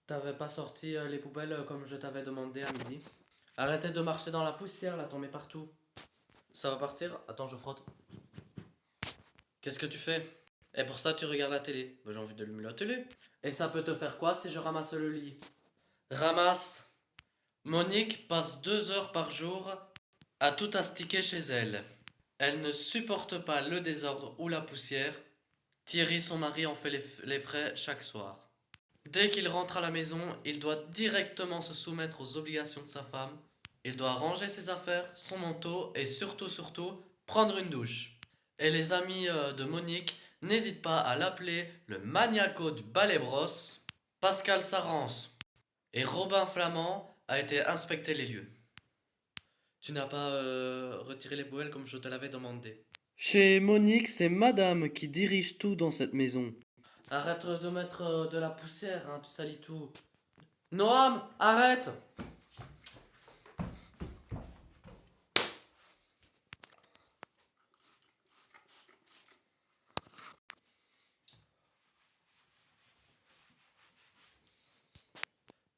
T'avais pas sorti les poubelles comme je t'avais demandé à midi. Arrêtez de marcher dans la poussière, là, tombez partout. Ça va partir? Attends, je frotte. Qu'est-ce que tu fais? Et pour ça, tu regardes la télé. J'ai envie d'allumer la télé. Et ça peut te faire quoi si je ramasse le lit? Ramasse. Monique passe 2 heures par jour à tout astiquer chez elle. Elle ne supporte pas le désordre ou la poussière. Thierry, son mari, en fait les frais chaque soir. Dès qu'il rentre à la maison, il doit directement se soumettre aux obligations de sa femme. Il doit ranger ses affaires, son manteau et surtout, prendre une douche. Et les amis de Monique n'hésitent pas à l'appeler le maniaco du balai-brosse. Pascal Sarance et Robin Flamand a été inspecter les lieux. Tu n'as pas retiré les poubelles comme je te l'avais demandé. Chez Monique, c'est madame qui dirige tout dans cette maison. Arrête de mettre de la poussière, hein, tu salis tout. Noam, arrête!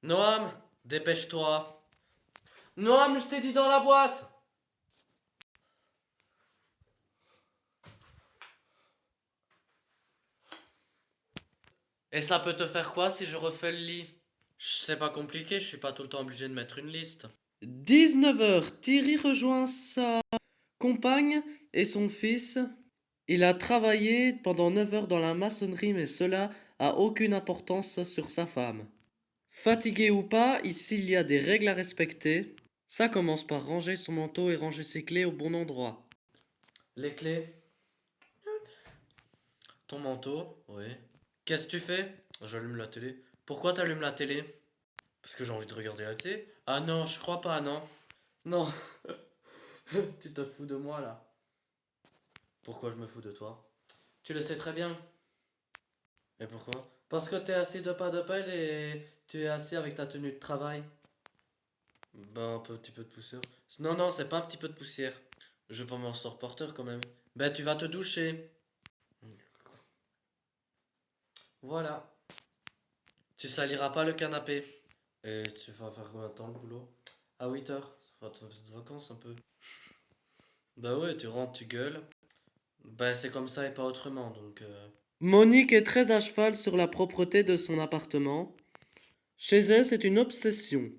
Noam, dépêche-toi. Noam, je t'ai dit dans la boîte! Et ça peut te faire quoi si je refais le lit? C'est pas compliqué, je suis pas tout le temps obligé de mettre une liste. 19 h, Thierry rejoint sa compagne et son fils. Il a travaillé pendant 9 heures dans la maçonnerie, mais cela a aucune importance sur sa femme. Fatigué ou pas, ici il y a des règles à respecter. Ça commence par ranger son manteau et ranger ses clés au bon endroit. Les clés? Ton manteau? Oui. Qu'est-ce que tu fais? J'allume la télé. Pourquoi t'allumes la télé? Parce que j'ai envie de regarder la télé. Ah non, je crois pas, non. Non. Tu te fous de moi là. Pourquoi je me fous de toi? Tu le sais très bien. Et pourquoi? Parce que t'es assis de pas de pelle et tu es assis avec ta tenue de travail. Ben, un petit peu de poussière. Non, non, c'est pas un petit peu de poussière. Je vais pas m'en sortir porteur quand même. Ben, tu vas te doucher. Voilà. Tu saliras pas le canapé. Et tu vas faire combien de temps le boulot? À 8 heures. Ça fera ton petite vacances un peu. Bah ouais, tu rentres, tu gueules. Bah c'est comme ça et pas autrement donc. Monique est très à cheval sur la propreté de son appartement. Chez elle, c'est une obsession.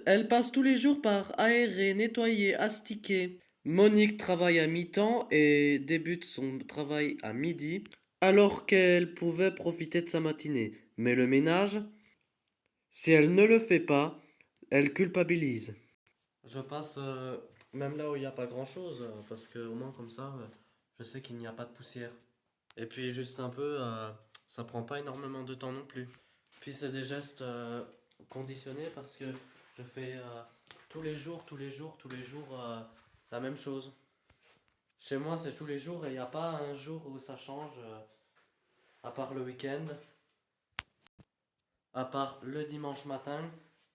Elle passe tous les jours par aérer, nettoyer, astiquer. Monique travaille à mi-temps et débute son travail à midi, alors qu'elle pouvait profiter de sa matinée. Mais le ménage, si elle ne le fait pas, elle culpabilise. Je passe même là où il n'y a pas grand-chose, parce que au moins comme ça, je sais qu'il n'y a pas de poussière. Et puis juste un peu, ça prend pas énormément de temps non plus. Puis c'est des gestes conditionnés parce que je fais tous les jours la même chose. Chez moi, c'est tous les jours et il n'y a pas un jour où ça change, à part le week-end, à part le dimanche matin,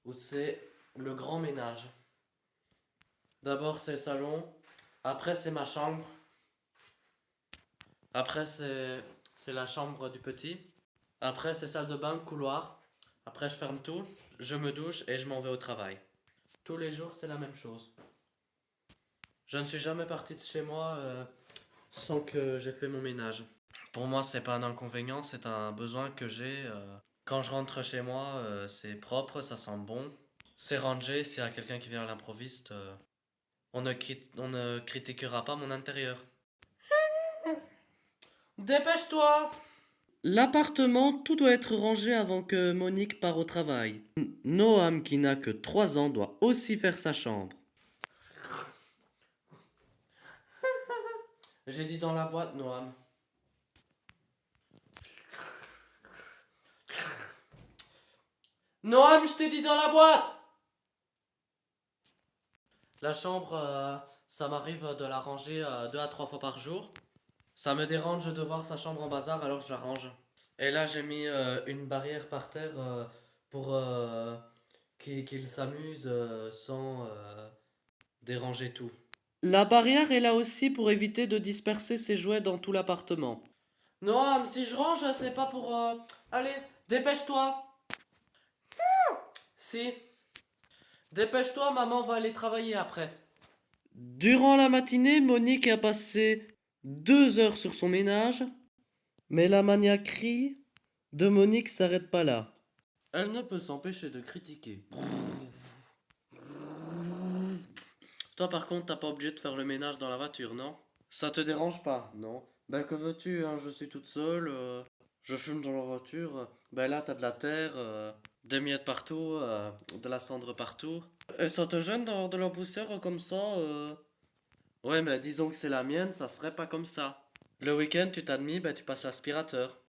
où c'est le grand ménage. D'abord, c'est le salon, après, c'est ma chambre, après, c'est la chambre du petit, après, c'est salle de bain, couloir, après, je ferme tout, je me douche et je m'en vais au travail. Tous les jours, c'est la même chose. Je ne suis jamais parti de chez moi sans que j'ai fait mon ménage. Pour moi, c'est pas un inconvénient, c'est un besoin que j'ai. Quand je rentre chez moi, c'est propre, ça sent bon. C'est rangé, s'il y a quelqu'un qui vient à l'improviste, on ne critiquera pas mon intérieur. Dépêche-toi! L'appartement, tout doit être rangé avant que Monique part au travail. Noam, qui n'a que 3 ans, doit aussi faire sa chambre. J'ai dit dans la boîte, Noam. Noam, je t'ai dit dans la boîte! La chambre, ça m'arrive de la ranger 2 à 3 fois par jour. Ça me dérange de voir sa chambre en bazar, alors je la range. Et là, j'ai mis une barrière par terre pour qu'il s'amuse sans déranger tout. La barrière est là aussi pour éviter de disperser ses jouets dans tout l'appartement. Non, mais si je range, c'est pas pour... Allez, dépêche-toi! Si. Dépêche-toi, maman va aller travailler après. Durant la matinée, Monique a passé 2 heures sur son ménage, mais la maniaquerie de Monique s'arrête pas là. Elle ne peut s'empêcher de critiquer. Toi par contre, t'as pas obligé de faire le ménage dans la voiture, non? Ça te dérange pas, non? Ben que veux-tu, hein, je suis toute seule, je fume dans la voiture, ben là t'as de la terre, des miettes partout, de la cendre partout. Et ça te gêne d'avoir de la poussière comme ça? Ouais, mais disons que c'est la mienne, ça serait pas comme ça. Le week-end, tu t'as mis, ben tu passes l'aspirateur.